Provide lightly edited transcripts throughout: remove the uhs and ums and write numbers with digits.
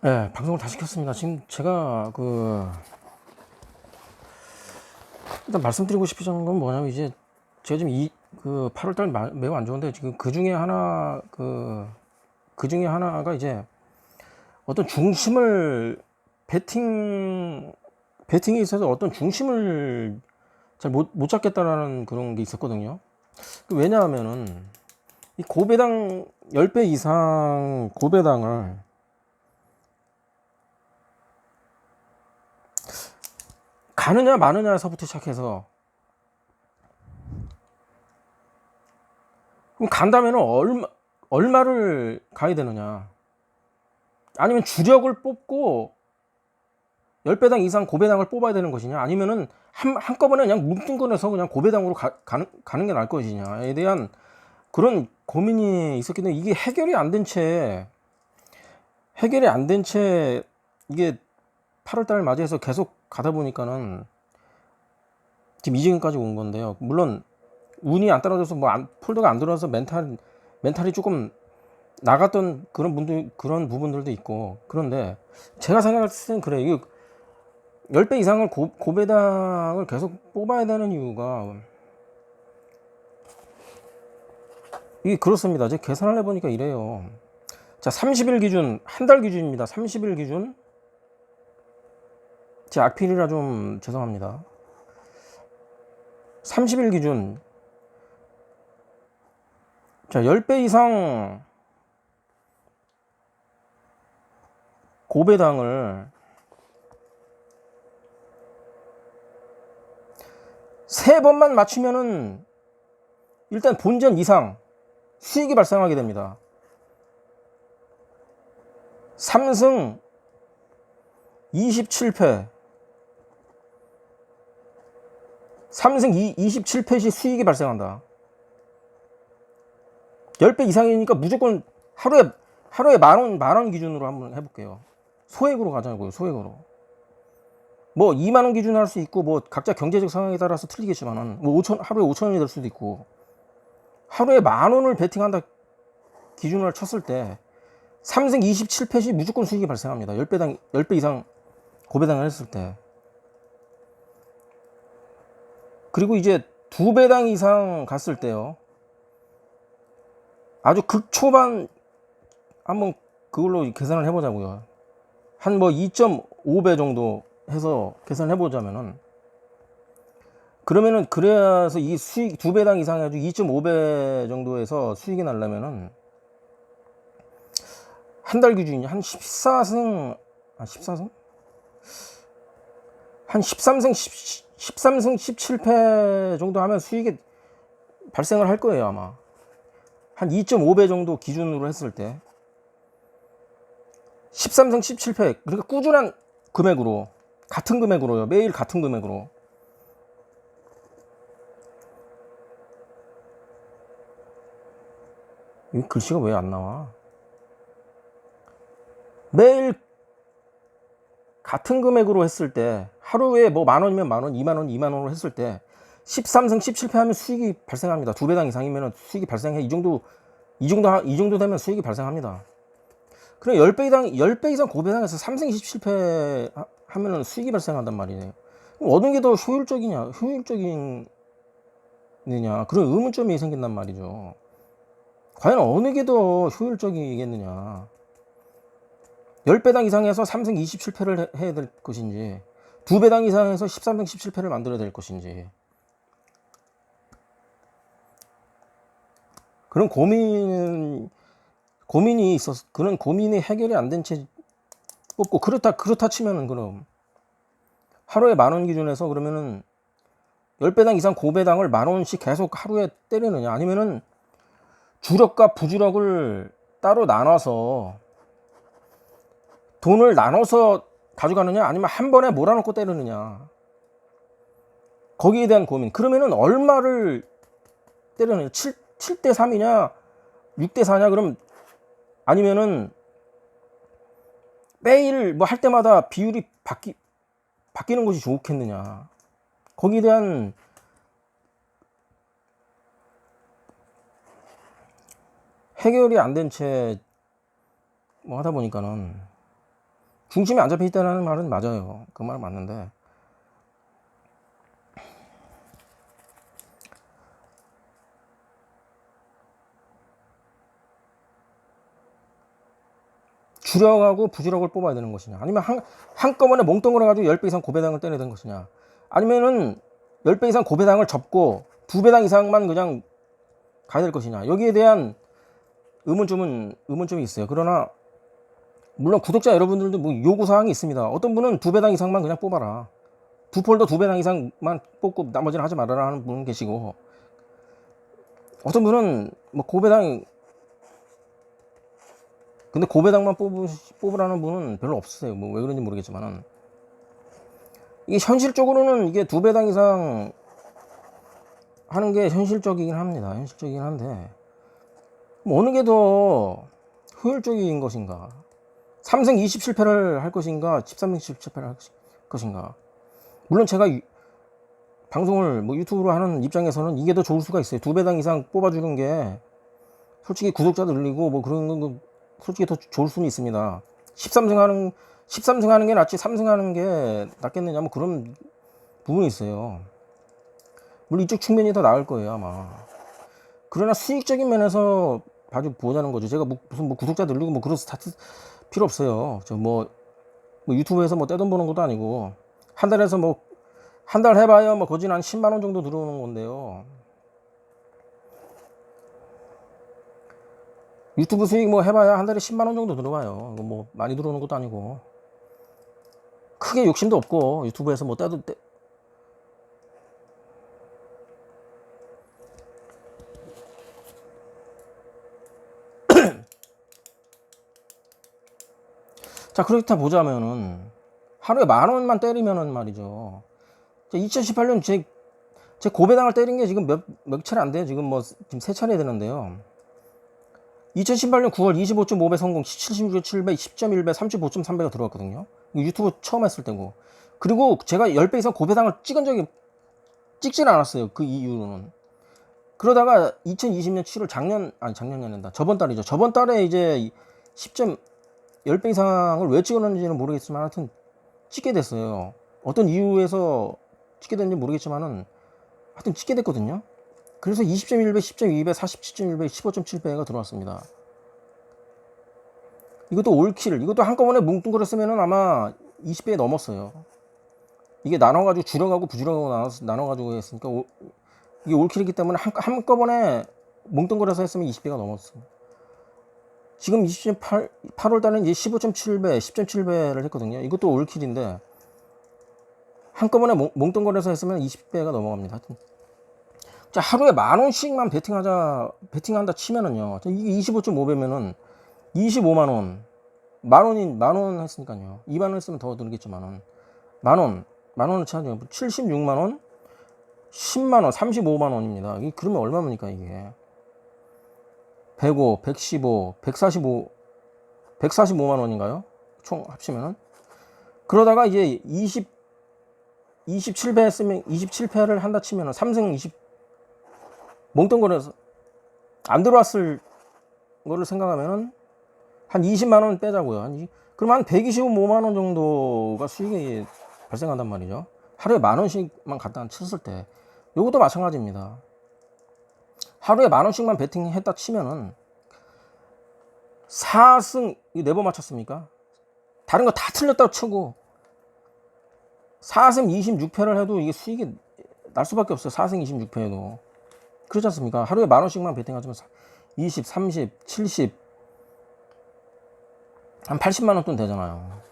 네, 방송을 다시 켰습니다. 지금 제가 일단 말씀드리고 싶은 건 뭐냐면, 이제 제가 지금 8월달 매우 안 좋은데, 지금 그 중에 하나가 이제 어떤 중심을 배팅에 있어서 어떤 중심을 잘 못 잡겠다라는 그런 게 있었거든요. 왜냐하면은 이 고배당 10배 이상 고배당을 가느냐 마느냐에서부터 시작해서, 그럼 간다면 얼마를 가야 되느냐, 아니면 주력을 뽑고 10배당 이상 고배당을 뽑아야 되는 것이냐, 아니면은 한꺼번에 그냥 뭉뚱그려서 그냥 고배당으로 가는 게 나을 것이냐에 대한 그런 고민이 있었기 때문에, 이게 해결이 안 된 채 이게 8월달 맞이해서 계속 가다 보니까는 지금 이 지경까지 온 건데요. 물론 운이 안 따라줘서 폴더가 안 들어와서 멘탈이 조금 나갔던 그런 부분들도 있고. 그런데 제가 생각했을 때는 그래, 이거 10배 이상을 고배당을 계속 뽑아야 되는 이유가, 이게 그렇습니다. 제가 계산을 해보니까 이래요. 자, 30일 기준, 한 달 기준입니다. 30일 기준. 제 악필이라 좀 죄송합니다. 30일 기준. 자, 10배 이상 고배당을 3번만 맞추면은 일단 본전 이상 수익이 발생하게 됩니다. 3승 27패, 3승 27패 시 수익이 발생한다. 10배 이상이니까 무조건 하루에 만원 기준으로 한번 해볼게요. 소액으로 가자고요. 소액으로. 뭐 2만원 기준으로 할 수 있고, 뭐 각자 경제적 상황에 따라서 틀리겠지만은, 뭐 하루에 5천원이 될 수도 있고, 하루에 만원을 베팅한다 기준을 쳤을 때 3승 27패 시 무조건 수익이 발생합니다. 10배 이상 고배당을 했을 때. 그리고 이제 2배당 이상 갔을 때요, 아주 극초반 한번 그걸로 계산을 해보자고요. 한 뭐 2.5배 정도 해서 계산을 해보자면은, 그래서 이 수익 2배당 이상 해가지고 2.5배 정도에서 수익이 나려면은 한 달 기준이 한 14승, 한 13승 17패 정도 하면 수익이 발생을 할 거예요, 아마. 한 2.5배 정도 기준으로 했을 때 13승 17패, 그러니까 꾸준한 금액으로, 같은 금액으로요, 매일 같은 금액으로. 이 글씨가 왜 안 나와? 매일 같은 금액으로 했을 때, 하루에 뭐 만원이면 만원, 2만원, 2만원으로 했을 때 13승 17패 하면 수익이 발생합니다. 2배당 이상이면 수익이 발생해. 이 정도 되면 수익이 발생합니다. 그럼 10배 이상 고배당해서 3승 27패 하면은 수익이 발생한단 말이에요. 그럼 어느 게 더 효율적이느냐, 그런 의문점이 생긴단 말이죠. 과연 어느 게 더 효율적이겠느냐. 10배당 이상해서 3승 27패를 해야 될 것인지, 2배당 이상해서 13승 17패를 만들어야 될 것인지. 그런 고민이 있어서, 그런 고민이 해결이 안 된 채 뽑고, 그렇다 치면은, 그럼 하루에 만원 기준에서 그러면은 10배당 이상 고배당을 만원씩 계속 하루에 때리느냐, 아니면은 주력과 부주력을 따로 나눠서 돈을 나눠서 가져가느냐, 아니면 한 번에 몰아넣고 때리느냐, 거기에 대한 고민. 그러면은 얼마를 때리느냐, 7대 3이냐 6대 4냐, 그럼 아니면은 매일 뭐 할 때마다 비율이 바뀌는 것이 좋겠느냐, 거기에 대한 해결이 안 된 채 뭐 하다 보니까는 중심이 안 잡혀 있다는 말은 맞아요. 그 말은 맞는데 줄여가고 부지럭을 뽑아야 되는 것이냐, 아니면 한꺼번에 몽덩그려 가지고 10배 이상 고배당을 때려야 되는 것이냐, 아니면은 10배 이상 고배당을 접고 2배당 이상만 그냥 가야 될 것이냐, 여기에 대한 의문점이 있어요. 그러나 물론 구독자 여러분들도 뭐 요구사항이 있습니다. 어떤 분은 2배당 이상만 그냥 뽑아라, 두 폴더 2배당 이상만 뽑고 나머지는 하지 말아라 하는 분 계시고, 어떤 분은 뭐 고배당, 근데 고배당만 뽑으라는 분은 별로 없으세요. 뭐 왜 그런지 모르겠지만은, 이게 현실적으로는 이게 2배당 이상 하는 게 현실적이긴 합니다. 현실적이긴 한데, 뭐 어느 게 더 효율적인 것인가? 3승 27패를 할 것인가? 13승 17패를 할 것인가? 물론 제가 방송을 뭐 유튜브로 하는 입장에서는 이게 더 좋을 수가 있어요. 2배당 이상 뽑아주는 게 솔직히 구독자 늘리고 뭐 그런 거 솔직히 더 좋을 수는 있습니다. 13승 하는 게 낫지 3승 하는 게 낫겠느냐, 뭐 그런 부분이 있어요. 물론 이쪽 측면이 더 나을 거예요, 아마. 그러나 수익적인 면에서 아주 보자는 거죠. 제가 무슨 뭐 구독자 늘리고 뭐 그런 스타트 필요 없어요. 저 뭐 유튜브에서 뭐 떼돈 버는 것도 아니고, 한 달에서 뭐 한 달 해봐야 뭐 거진 한 10만 원 정도 들어오는 건데요. 유튜브 수익 뭐 해봐야 한 달에 10만 원 정도 들어와요. 뭐 많이 들어오는 것도 아니고, 크게 욕심도 없고, 유튜브에서 뭐 떼도 자, 그렇다 보자면은 하루에 10,000원만 때리면은 말이죠. 2018년 제 고배당을 때린 게 지금 몇 차례 안 돼요. 지금 뭐 지금 3차례 되는데요. 2018년 9월 25.5배 성공, 76.7배, 10.1배, 35.3배가 들어왔거든요. 유튜브 처음 했을 때고. 그리고 제가 10배 이상 고배당을 찍진 않았어요. 그 이유로는. 그러다가 2020년 7월 작년이 아니다. 저번 달이죠. 저번 달에 이제 10배 이상을 왜 찍었는지는 모르겠지만 하여튼 찍게 됐어요. 어떤 이유에서 찍게 됐는지 모르겠지만은 하여튼 찍게 됐거든요. 그래서 20.1배, 10.2배, 47.1배, 15.7배가 들어왔습니다. 이것도 올킬, 이것도 한꺼번에 뭉뚱그렸으면은 아마 20배 넘었어요. 이게 나눠가지고 줄여가고 부줄여가고 나눠가지고 했으니까 이게 올킬이기 때문에 한꺼번에 뭉뚱그려서 했으면 20배가 넘었어요. 지금 8월 달에 이제 15.7배, 10.7배를 했거든요. 이것도 올킬인데 한꺼번에 몽뚱거려서 했으면 20배가 넘어갑니다. 자, 하루에 10,000원씩만 베팅한다 치면은요. 이게 25.5배면은 25만원. 만원 했으니까요. 2만원 했으면 더 들겠지만은. 만원을 차죠. 76만원, 10만원, 35만원입니다. 이게 그러면 얼마입니까, 이게? 105, 115, 145만원인가요? 총 합치면은. 그러다가 이제 27배 했으면, 27패를 한다 치면은 3승 20, 몽뚱거려서 안 들어왔을 거를 생각하면은 한 20만원 빼자고요. 그럼 한 125만원 정도가 수익이 발생한단 말이죠. 하루에 10,000원씩만 갖다 쳤을 때. 요것도 마찬가지입니다. 하루에 10,000원씩만 베팅했다 치면은 4승 4번 맞췄습니까? 다른 거 다 틀렸다고 치고 4승 26패를 해도 이게 수익이 날 수밖에 없어요. 4승 26패에도. 그렇지 않습니까? 하루에 10,000원씩만 베팅하시면 20, 30, 70, 한 80만원 돈 되잖아요.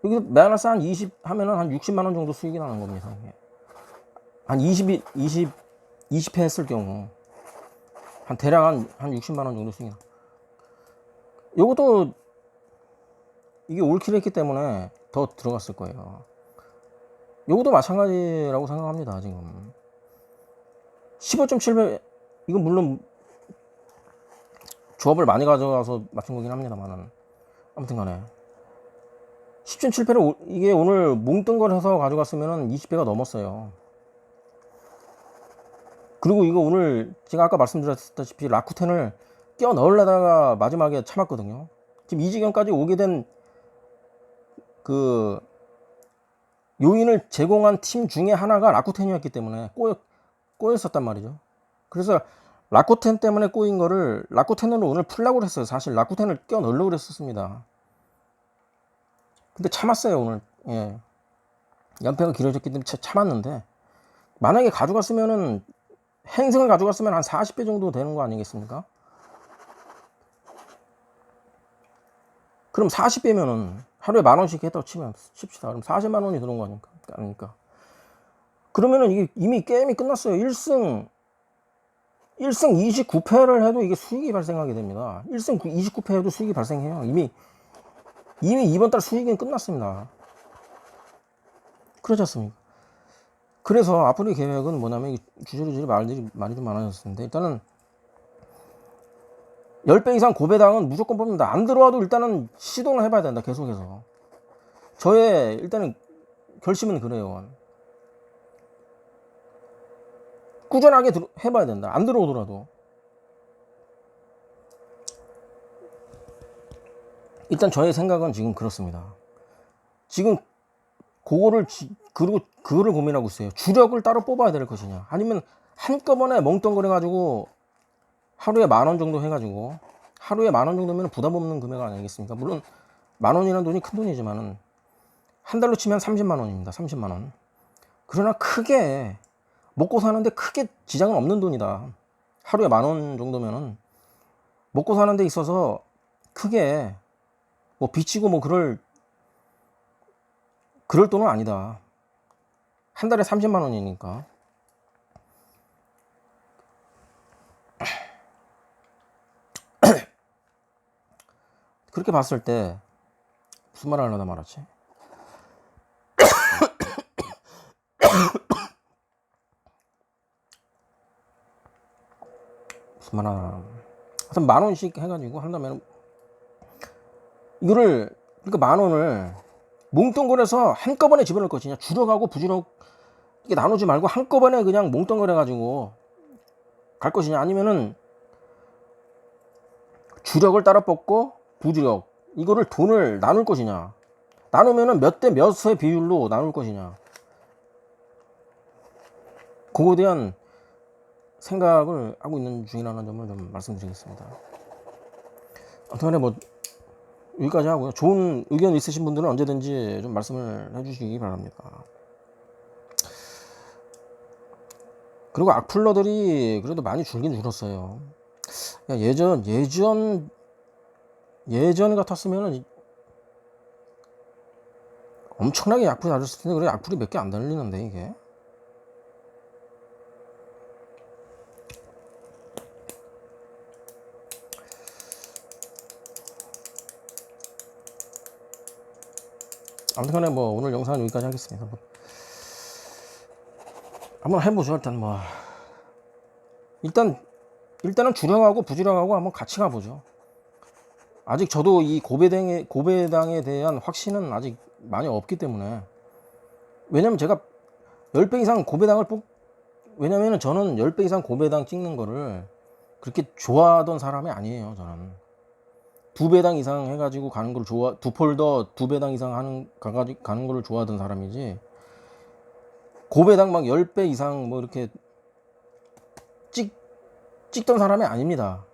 여기 매너스 한 20 하면은 한 60만원 정도 수익이 나는 겁니다. 한 20회 했을 경우 대략 한 60만원 정도 수익이 나. 요것도 이게 올킬 했기 때문에 더 들어갔을 거예요. 요것도 마찬가지라고 생각합니다. 지금 15.7배, 이건 물론 조합을 많이 가져가서 맞춘 거긴 합니다만은, 아무튼 간에 10.7패를 이게 오늘 뭉뚱그려서 가져갔으면은 20배가 넘었어요. 그리고 이거 오늘 제가 아까 말씀드렸다시피 라쿠텐을 껴 넣으려다가 마지막에 참았거든요. 지금 이 지경까지 오게 된 그 요인을 제공한 팀 중에 하나가 라쿠텐이었기 때문에 꼬였었단 말이죠. 그래서 라쿠텐 때문에 꼬인 거를 라쿠텐으로 오늘 풀려고 그랬어요. 사실 라쿠텐을 껴 넣으려고 그랬었습니다. 근데 참았어요 오늘. 예. 연패가 길어졌기 때문에 참았는데, 만약에 가져갔으면은 행승을 가져갔으면 한 40배 정도 되는 거 아니겠습니까? 그럼 40배면은 하루에 10,000원씩 했다고 칩시다. 그럼 40만 원이 드는 거 아닙니까? 그러면은 이게 이미 게임이 끝났어요. 1승 29패를 해도 이게 수익이 발생하게 됩니다. 1승 29패 해도 수익이 발생해요. 이미 이번 달 수익은 끝났습니다. 그렇지 않습니까? 그래서 앞으로의 계획은 뭐냐면, 주저리주저리 말이 좀 많아졌는데, 일단은 10배 이상 고배당은 무조건 뽑는다. 안 들어와도 일단은 시도를 해봐야 된다. 계속해서. 저의 일단은 결심은 그래요. 꾸준하게 해봐야 된다. 안 들어오더라도. 일단 저의 생각은 지금 그렇습니다. 지금 그리고 그거를 고민하고 있어요. 주력을 따로 뽑아야 될 것이냐, 아니면 한꺼번에 멍뚱거려 가지고 하루에 10,000원 정도 해가지고, 하루에 10,000원 정도면 부담 없는 금액 아니겠습니까? 물론 10,000원이라는 돈이 큰 돈이지만은 한 달로 치면 30만 원입니다. 30만 원. 그러나 크게 먹고 사는데 크게 지장은 없는 돈이다. 하루에 10,000원 정도면은 먹고 사는 데 있어서 크게 뭐 빚지고 뭐 그럴 돈은 아니다. 한 달에 30만 원이니까. 그렇게 봤을 때 무슨 말을 하려다 말았지? 무슨 말 하나. 하여튼 10,000원씩 해가지고 한다면, 이거를, 그러니까 10,000원을 뭉뚱그려서 한꺼번에 집어넣을 것이냐, 주력하고 부주력 이게 나누지 말고 한꺼번에 그냥 뭉뚱그려 가지고 갈 것이냐, 아니면은 주력을 따라 뽑고 부주력 이거를 돈을 나눌 것이냐, 나누면은 몇 대 몇의 비율로 나눌 것이냐, 그거에 대한 생각을 하고 있는 중이라는 점을 좀 말씀드리겠습니다. 아무튼 뭐 여기까지 하고요. 좋은 의견 있으신 분들은 언제든지 좀 말씀을 해주시기 바랍니다. 그리고 악플러들이 그래도 많이 줄긴 줄었어요. 예전 같았으면 엄청나게 악플이 달렸을 텐데, 그래 악플이 몇 개 안 달리는데 이게. 아무튼 뭐 오늘 영상은 여기까지 하겠습니다. 뭐 한번 해보죠. 일단은 주력하고 부주력하고 한번 같이 가보죠. 아직 저도 이 고배당에 대한 확신은 아직 많이 없기 때문에. 왜냐면 제가 10배 이상 고배당을 왜냐면은 저는 10배 이상 고배당 찍는 거를 그렇게 좋아하던 사람이 아니에요. 저는 2배당 이상 해가지고 가는 걸 두 폴더 2배당 이상 가는 걸 좋아하던 사람이지, 고배당 막 10배 이상 뭐 이렇게 찍던 사람이 아닙니다.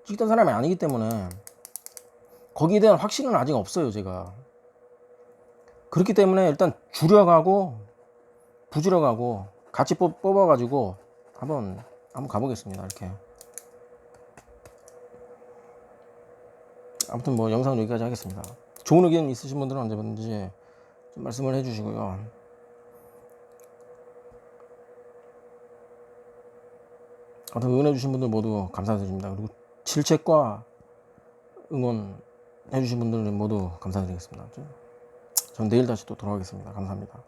찍던 사람이 아니기 때문에 거기에 대한 확신은 아직 없어요. 제가 그렇기 때문에 일단 주력하고 부주력하고 같이 뽑아가지고 한번 가보겠습니다. 이렇게. 아무튼 뭐 영상은 여기까지 하겠습니다. 좋은 의견 있으신 분들은 언제든지 좀 말씀을 해주시고요. 아무튼 응원해주신 분들 모두 감사드립니다. 그리고 질책과 응원해주신 분들 모두 감사드리겠습니다. 전 내일 다시 또 돌아오겠습니다. 감사합니다.